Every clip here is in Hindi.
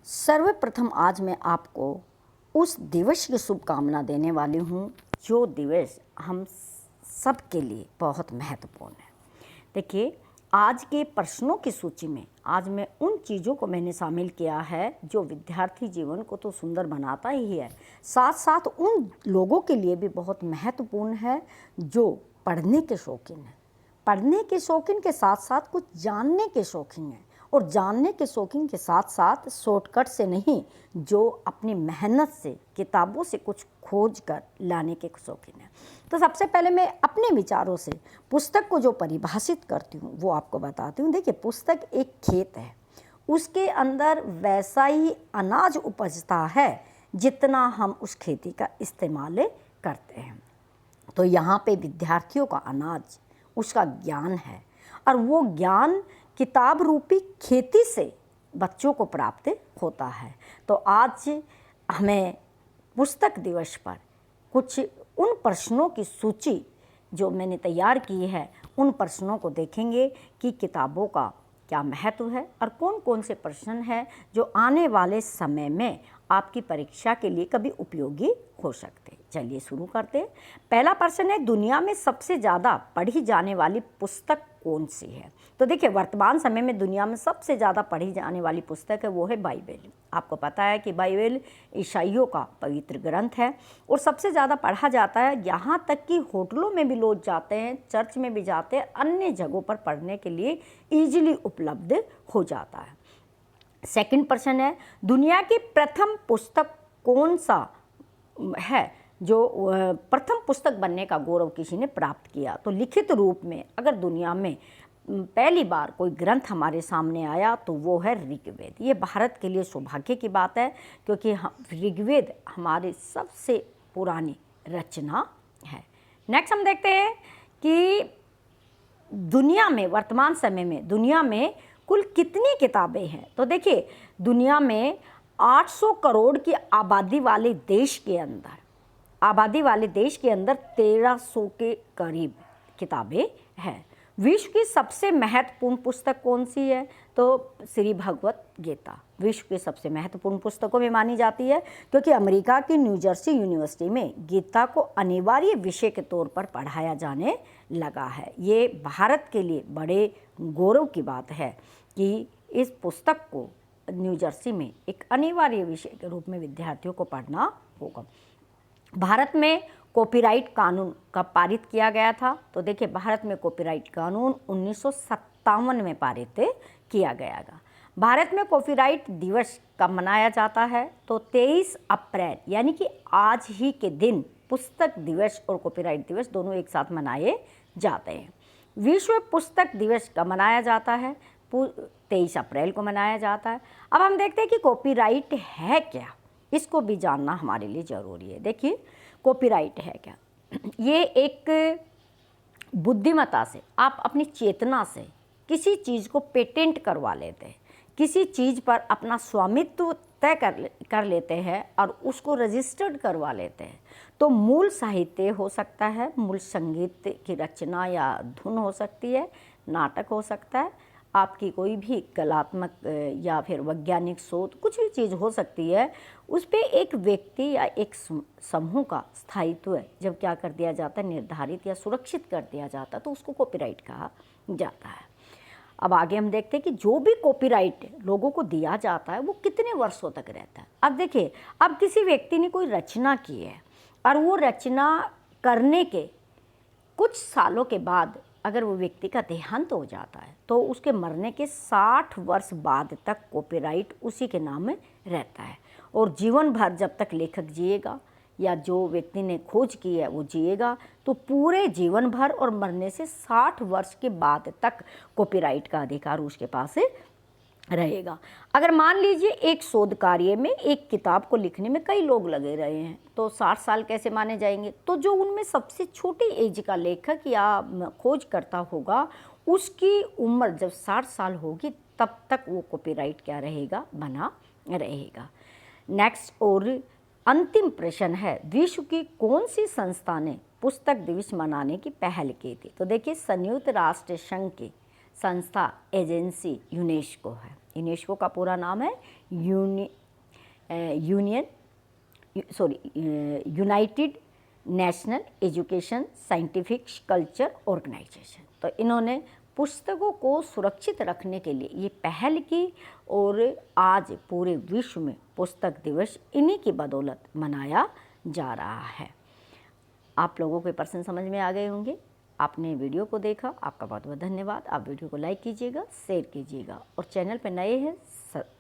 सर्वप्रथम आज मैं आपको उस दिवस की शुभकामना देने वाली हूँ जो दिवस हम सब के लिए बहुत महत्वपूर्ण है। देखिए, आज के प्रश्नों की सूची में आज मैं उन चीज़ों को मैंने शामिल किया है जो विद्यार्थी जीवन को तो सुंदर बनाता ही है, साथ साथ उन लोगों के लिए भी बहुत महत्वपूर्ण है जो पढ़ने के शौकीन हैं। पढ़ने के शौकीन के साथ साथ कुछ जानने के शौकीन हैं, और जानने के शौकीन के साथ साथ शॉर्टकट से नहीं, जो अपनी मेहनत से किताबों से कुछ खोज कर लाने के शौकीन हैं। तो सबसे पहले मैं अपने विचारों से पुस्तक को जो परिभाषित करती हूँ वो आपको बताती हूँ। देखिए, पुस्तक एक खेत है, उसके अंदर वैसा ही अनाज उपजता है जितना हम उस खेती का इस्तेमाल करते हैं। तो यहाँ पे विद्यार्थियों का अनाज उसका ज्ञान है, और वो ज्ञान किताब रूपी खेती से बच्चों को प्राप्त होता है। तो आज हमें पुस्तक दिवस पर कुछ उन प्रश्नों की सूची जो मैंने तैयार की है, उन प्रश्नों को देखेंगे कि किताबों का क्या महत्व है और कौन कौन से प्रश्न हैं जो आने वाले समय में आपकी परीक्षा के लिए कभी उपयोगी हो सकते हैं। चलिए शुरू करते हैं। पहला प्रश्न है, दुनिया में सबसे ज़्यादा पढ़ी जाने वाली पुस्तक कौन सी है? तो देखिए, वर्तमान समय में दुनिया में सबसे ज़्यादा पढ़ी जाने वाली पुस्तक है वो है बाइबल। आपको पता है कि बाइबल ईसाइयों का पवित्र ग्रंथ है और सबसे ज़्यादा पढ़ा जाता है। यहाँ तक कि होटलों में भी लोग जाते हैं, चर्च में भी जाते हैं, अन्य जगहों पर पढ़ने के लिए ईजिली उपलब्ध हो जाता है। सेकंड प्रश्न है, दुनिया की प्रथम पुस्तक कौन सा है जो प्रथम पुस्तक बनने का गौरव किसी ने प्राप्त किया? तो लिखित रूप में अगर दुनिया में पहली बार कोई ग्रंथ हमारे सामने आया तो वो है ऋग्वेद। ये भारत के लिए सौभाग्य की बात है, क्योंकि ऋग्वेद हमारी सबसे पुरानी रचना है। नेक्स्ट हम देखते हैं कि दुनिया में वर्तमान समय में दुनिया में कुल कितनी किताबें हैं? तो देखिए, दुनिया में 800 करोड़ की आबादी वाले देश के अंदर 1300 के करीब किताबें हैं। विश्व की सबसे महत्वपूर्ण पुस्तक कौन सी है? तो श्री भगवत गीता विश्व की सबसे महत्वपूर्ण पुस्तकों में मानी जाती है, क्योंकि अमेरिका की न्यू जर्सी यूनिवर्सिटी में गीता को अनिवार्य विषय के तौर पर पढ़ाया जाने लगा है। ये भारत के लिए बड़े गौरव की बात है कि इस पुस्तक को न्यू जर्सी में एक अनिवार्य विषय के रूप में विद्यार्थियों को पढ़ना होगा। भारत में कॉपीराइट कानून कब पारित किया गया था? तो देखिए, भारत में कॉपीराइट कानून 1957 में पारित किया गया था। भारत में कॉपीराइट दिवस कब मनाया जाता है? तो 23 अप्रैल यानी कि आज ही के दिन पुस्तक दिवस और कॉपीराइट दिवस दोनों एक साथ मनाए जाते हैं। विश्व पुस्तक दिवस कब मनाया जाता है? 23 अप्रैल को मनाया जाता है। अब हम देखते हैं कि कॉपीराइट है क्या, इसको भी जानना हमारे लिए ज़रूरी है। देखिए, कॉपीराइट है क्या? ये एक बुद्धिमत्ता से, आप अपनी चेतना से किसी चीज़ को पेटेंट करवा लेते हैं, किसी चीज़ पर अपना स्वामित्व तय कर लेते हैं और उसको रजिस्टर्ड करवा लेते हैं। तो मूल साहित्य हो सकता है, मूल संगीत की रचना या धुन हो सकती है, नाटक हो सकता है, आपकी कोई भी कलात्मक या फिर वैज्ञानिक शोध, कुछ भी चीज़ हो सकती है। उस पर एक व्यक्ति या एक समूह का स्थायित्व जब क्या कर दिया जाता है, निर्धारित या सुरक्षित कर दिया जाता है, तो उसको कॉपीराइट कहा जाता है। अब आगे हम देखते हैं कि जो भी कॉपीराइट लोगों को दिया जाता है वो कितने वर्षों तक रहता है। अब देखिए, अब किसी व्यक्ति ने कोई रचना की है और वो रचना करने के कुछ सालों के बाद अगर वो व्यक्ति का देहांत हो जाता है तो उसके मरने के 60 वर्ष बाद तक कॉपीराइट उसी के नाम में रहता है, और जीवन भर जब तक लेखक जिएगा या जो व्यक्ति ने खोज की है वो जिएगा, तो पूरे जीवन भर और मरने से 60 वर्ष के बाद तक कॉपीराइट का अधिकार उसके पास रहेगा। अगर मान लीजिए एक शोध कार्य में, एक किताब को लिखने में कई लोग लगे रहे हैं, तो 60 साल कैसे माने जाएंगे? तो जो उनमें सबसे छोटी एज का लेखक या खोजकर्ता होगा, उसकी उम्र जब 60 साल होगी तब तक वो कॉपीराइट क्या रहेगा, बना रहेगा। नेक्स्ट और अंतिम प्रश्न है, विश्व की कौन सी संस्था ने पुस्तक दिवस मनाने की पहल की थी? तो देखिए, संयुक्त राष्ट्र संघ की संस्था एजेंसी यूनेस्को है। यूनेस्को का पूरा नाम है United National Education Scientific Culture Organisation. तो इन्होंने पुस्तकों को सुरक्षित रखने के लिए ये पहल की और आज पूरे विश्व में पुस्तक दिवस इन्हीं की बदौलत मनाया जा रहा है। आप लोगों के प्रश्न समझ में आ गए होंगे। आपने वीडियो को देखा, आपका बहुत बहुत धन्यवाद। आप वीडियो को लाइक कीजिएगा, शेयर कीजिएगा और चैनल पर नए हैं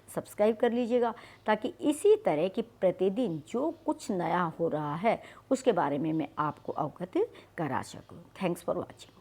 सब्सक्राइब कर लीजिएगा, ताकि इसी तरह की प्रतिदिन जो कुछ नया हो रहा है उसके बारे में मैं आपको अवगत करा सकूं। Thanks for watching.